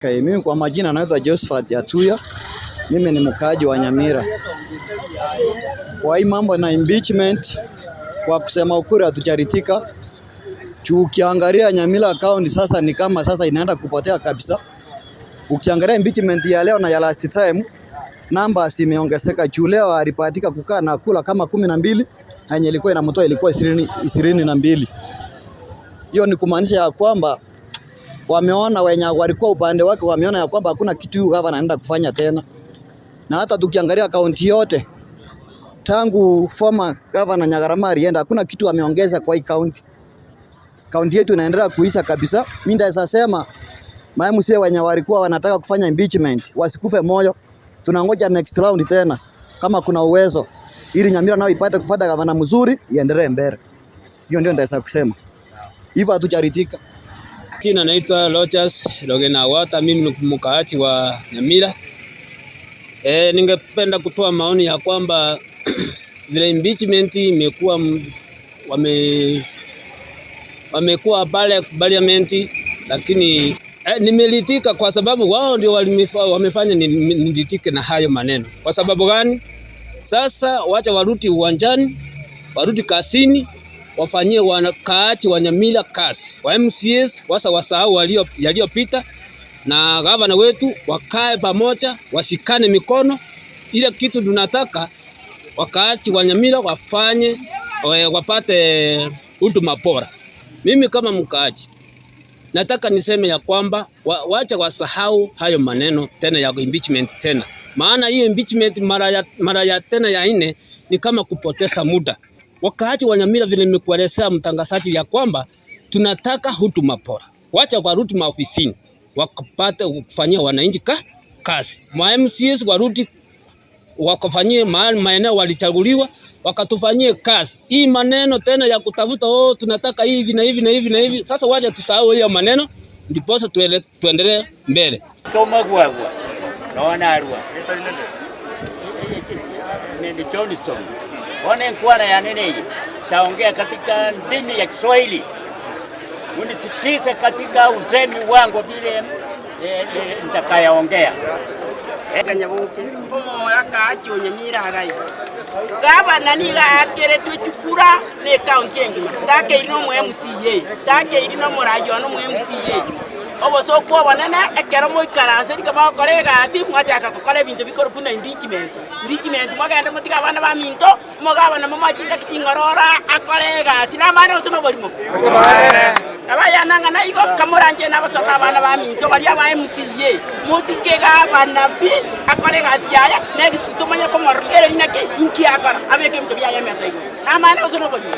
Okay, mimi kwa majina naitwa Josephat Yatuya. Mimi ni mkaaji wa Nyamira. Kwa hii mambo na impeachment, kwa kusema ukweli hatujaritika. Ukiangalia Nyamira account sasa ni kama sasa inaenda kupotea kabisa. Ukiangalia impeachment ya leo na ya last time, namba zimeongezeka. Leo alipatika kukaa na kula kama 12 na yenye ilikuwa inamtoa ilikuwa 22. Hiyo ni kumaanisha ya kwamba wameona wenye walikuwa upande wake wameona ya kwamba hakuna kitu huyu gavana anaenda kufanya tena. Na hata tukiangalia kaunti yote tangu former governor Nyagarama alienda hakuna kitu ameongeza kwa hii kaunti. Kaunti yetu inaendelea kuisha kabisa. Mimi ndaweza sema MCA wenye walikuwa wanataka kufanya impeachment wasikufe moyo. Tunangoja next round tena kama kuna uwezo ili Nyamira nao ipate kufuata gavana mzuri iendelee mbele. Hiyo ndio ndaweza kusema. Hivyo hatujaritika. Jina naitwa Rogers Rogenawata, mimi ni mkaaji wa Nyamira. Ningependa kutoa maoni ya kwamba vile impeachment imekuwa wamekuwa pale parliament, lakini nimelitika kwa sababu wao ndio wamefanya niditike na hayo maneno. Kwa sababu gani? Sasa wacha warudi uwanjani, warudi kasini, wafanyie wakaaji wa Nyamira kazi. Wa MCAs wasahau yaliyopita, na gavana wetu wakae pamoja, washikane mikono. Ile kitu tunataka wakaaji wa Nyamira wafanye, wapate huduma bora. Mimi kama mkaaji nataka niseme ya kwamba wacha wasahau hayo maneno tena ya impeachment tena. Maana hiyo impeachment mara ya tena ya 4 ni kama kupoteza muda. Wakaaji wa Nyamira vile nimekuelezea mtangazaji ya kwamba tunataka huduma bora. Wacha warudi maofisini wakapate kufanyia wananchi kazi. MCAs warudi wakafanyie maeneo walichaguliwa wakatufanyie kazi. Hii maneno tena ya kutafuta tunataka hivi na hivi na hivi na hivi. Sasa wacha tusahau hiyo maneno ndipo tuendelee mbele. Kama gwagwa naona arua ni Johnston. Wana nkwara ya nene taongea katika dini ya Kiswahili. Unisikize katika usemi wangu vile nitakayaongea. Kanyabuke bomo yakaaji Nyamira hagai gavana niga akere twechukura ne county engima take irino mu MCA take irino murayo no mu MCA oboso ko banene ekero mo ikaranse kama kolega asi mwati akakokole bintu bikoro kuna impeachment mwagenda mutiga bana ba minto mogabana mamachinga kitingorora akolega sina mane osono bolimo abaya nanga na igo kamuranje n'abasoma abana ba minto bali aba MCA musikega bana bi akolega asiaya next tumanya ko morgere ninake inki akara abeke mtu bya yamesa igo na mane osono bolimo